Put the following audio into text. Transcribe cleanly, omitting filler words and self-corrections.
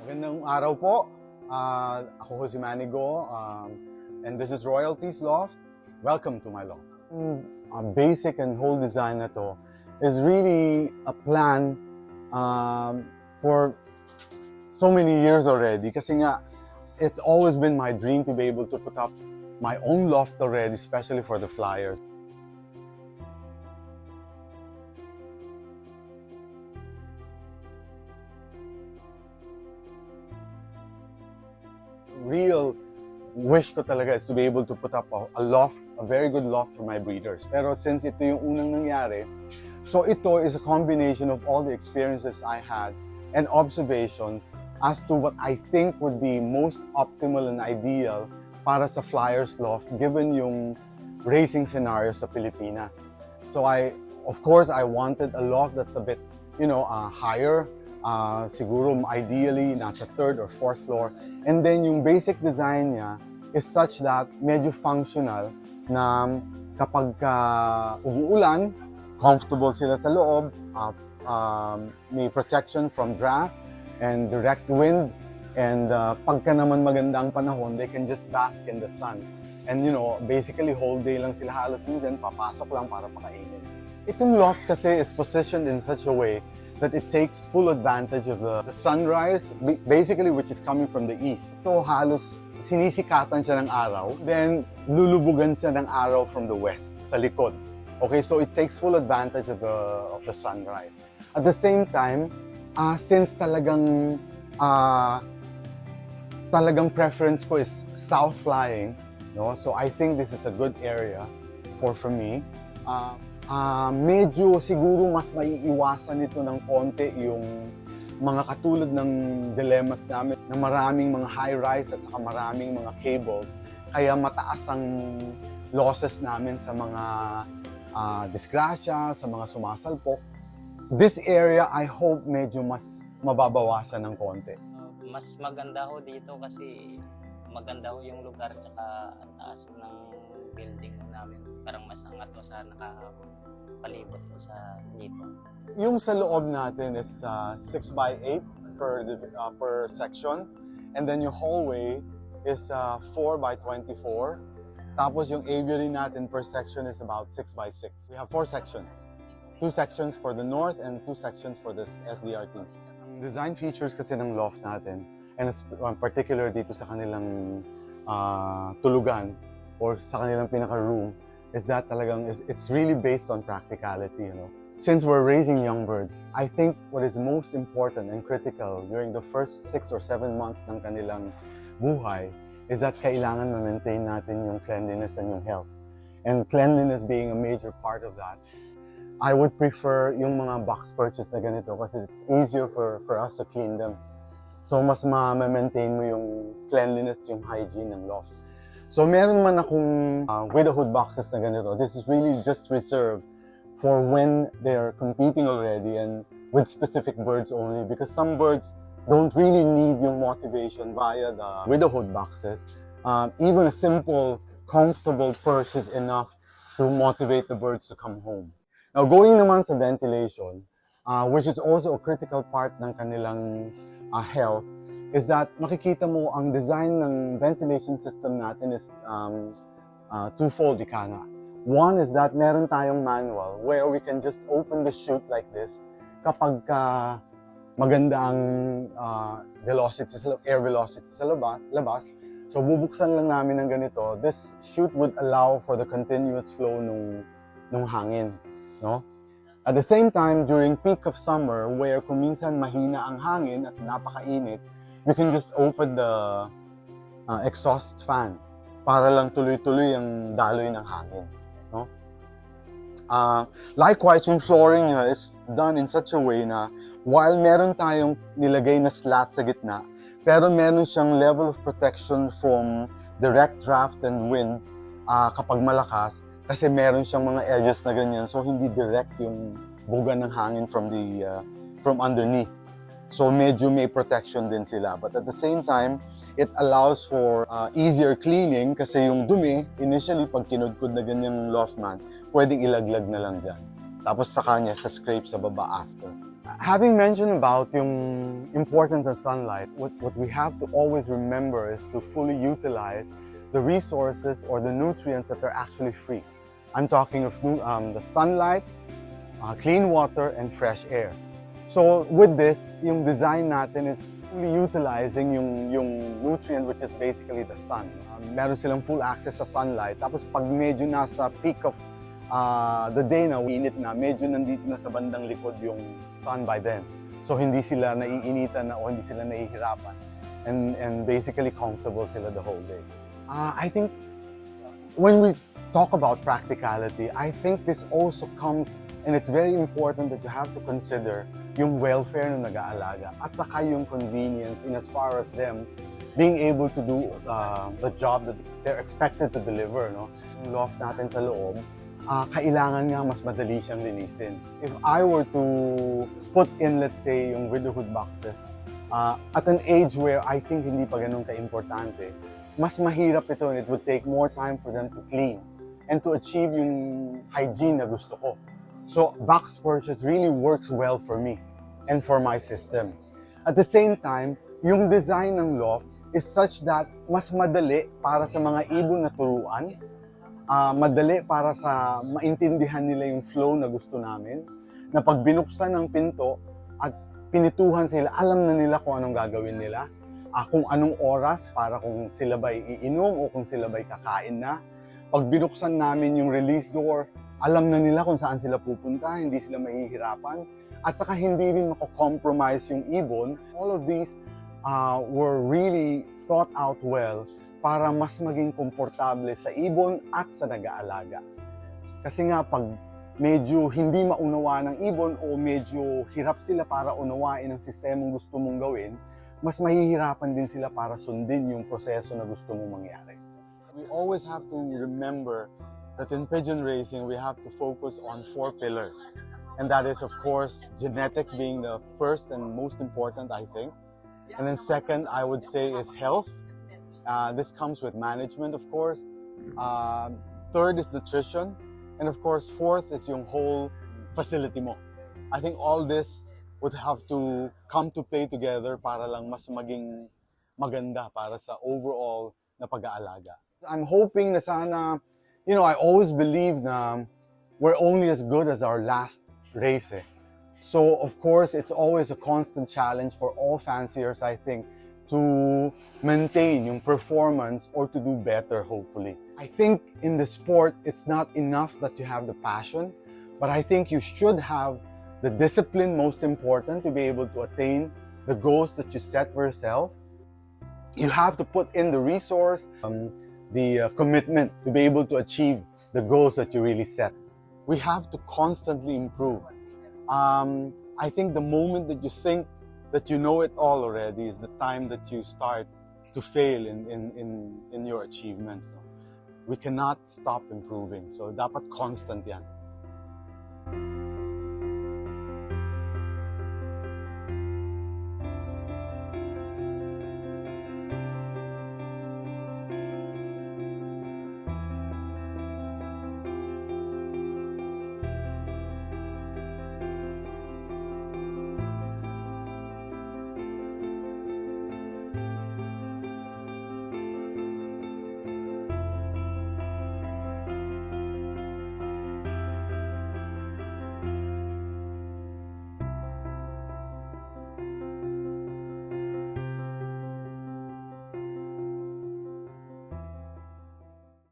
Magandang araw po. Ako si Emmanuel Go, and this is Royalties Loft. Welcome to my loft. Basic and whole design na to is really a plan for so many years already. Kasi nga, it's always been my dream to be able to put up my own loft already, especially for the flyers. Real wish ko talaga is to be able to put up a loft, a very good loft for my breeders. Pero since ito yung unang nangyari, so ito is a combination of all the experiences I had and observations as to what I think would be most optimal and ideal para sa flyers loft given yung racing scenario sa Pilipinas. So of course, I wanted a loft that's a bit, higher. Siguro ideally nasa 3rd or 4th floor. And then yung basic design niya is such that medyo functional na kapag umuulan, comfortable sila sa loob, may protection from draft and direct wind, and pagka naman magandang panahon, they can just bask in the sun. And basically whole day lang sila halos din, papasok lang para pakainin. Itong loft kasi is positioned in such a way that it takes full advantage of the sunrise, basically which is coming from the east. So halos sinisikatan siya ng araw, then lulubugan siya ng araw from the west, sa likod. Okay, so it takes full advantage of the sunrise. At the same time, since talagang preference ko is south flying, so I think this is a good area for me. Medyo siguro mas maiiwasan nito ng konti yung mga katulad ng dilemmas namin na maraming mga high-rise at saka maraming mga cables. Kaya mataas ang losses namin sa mga disgrasya, sa mga sumasalpok. This area, I hope medyo mas mababawasan ng konti. Mas maganda ho dito kasi maganda ho yung lugar tsaka ang taas ng building namin. Parang mas angat ho sa nakapalibot ho sa dito. Yung sa loob natin is 6x8 per section. And then yung hallway is 4x24. Tapos yung aviary natin per section is about 6x6. We have 4 sections. 2 sections for the north and 2 sections for the SDR team. Ang design features kasi ng loft natin, and particular dito sa kanilang tulugan or sa kanilang pinaka-room, is that talagang it's really based on practicality, Since we're raising young birds, I think what is most important and critical during the first 6 or 7 months ng kanilang buhay is that kailangan ma-maintain natin yung cleanliness and yung health. And cleanliness being a major part of that. I would prefer yung mga box purchase na ganito kasi it's easier for us to clean them. So mas ma-maintain mo yung cleanliness, yung hygiene ng loft. So meron man akong widowhood boxes na ganito. This is really just reserved for when they're competing already and with specific birds only, because some birds don't really need yung motivation via the widowhood boxes. Even a simple, comfortable perch is enough to motivate the birds to come home. Now, going naman sa ventilation, which is also a critical part ng kanilang health, is that makikita mo ang design ng ventilation system natin is twofold, ika nga. One is that meron tayong manual where we can just open the chute like this kapag maganda ang air velocity sa labas. So bubuksan lang namin ng ganito. This chute would allow for the continuous flow ng hangin. At the same time, during peak of summer, where kuminsan mahina ang hangin at napakainit, we can just open the exhaust fan para lang tuloy-tuloy ang daloy ng hangin. Likewise, yung flooring niya is done in such a way na while meron tayong nilagay na slat sa gitna, pero meron siyang level of protection from direct draft and wind kapag malakas, kasi meron siyang mga edges na ganyan, so hindi direct yung buga ng hangin from underneath. So medyo may protection din sila. But at the same time, it allows for easier cleaning kasi yung dumi, initially pag kinudkud na ganyang loft man, pwedeng ilaglag na lang dyan. Tapos sa kanya, sa scrape sa baba after. Having mentioned about yung importance of sunlight, what we have to always remember is to fully utilize the resources or the nutrients that are actually free. I'm talking of the sunlight, clean water, and fresh air. So with this, yung design natin is fully utilizing yung nutrient which is basically the sun. Meron silang full access sa sunlight. Tapos pag medyo nasa peak of the day na init na, medyo nandito na sa bandang likod yung sun by then. So hindi sila naiinitan na o hindi sila nahihirapan. And basically comfortable sila the whole day. I think when we talk about practicality, I think this also comes, and it's very important that you have to consider yung welfare ng nag-aalaga at saka yung convenience in as far as them being able to do the job that they're expected to deliver. No? Yung loft natin sa loob, kailangan nga mas madali siyang linisin. If I were to put in, let's say, yung widowhood boxes, at an age where I think hindi pa ganun ka-importante, mas mahirap ito and it would take more time for them to clean and to achieve yung hygiene na gusto ko. So box purchase really works well for me and for my system. At the same time, yung design ng loft is such that mas madali para sa mga ibon na turuan, madali para sa maintindihan nila yung flow na gusto namin, na pag binuksan ng pinto at pinituhan sila, alam na nila kung anong gagawin nila, kung anong oras para kung sila ba'y iinom o kung sila ba'y kakain na. Pag binuksan namin yung release door, alam na nila kung saan sila pupunta, hindi sila mahihirapan, at saka hindi rin mako-compromise yung ibon. All of these were really thought out well para mas maging komportable sa ibon at sa nag-aalaga. Kasi nga pag medyo hindi maunawa ng ibon o medyo hirap sila para unawain ang sistemang gusto mong gawin, mas mahihirapan din sila para sundin yung proseso na gusto mong mangyari. We always have to remember that in pigeon raising, we have to focus on 4 pillars. And that is, of course, genetics being the first and most important, I think. And then second, I would say, is health. This comes with management, of course. Third is nutrition. And of course, fourth is yung whole facility mo. I think all this would have to come to play together para lang mas maging maganda para sa overall na pag-aalaga. I'm hoping na sana, I always believe na we're only as good as our last race. So, of course, it's always a constant challenge for all fanciers, I think, to maintain yung performance or to do better, hopefully. I think in the sport, it's not enough that you have the passion, but I think you should have the discipline, most important, to be able to attain the goals that you set for yourself. You have to put in the resource, the commitment to be able to achieve the goals that you really set. We have to constantly improve. I think the moment that you think that you know it all already is the time that you start to fail in your achievements. We cannot stop improving. So dapat constant yan.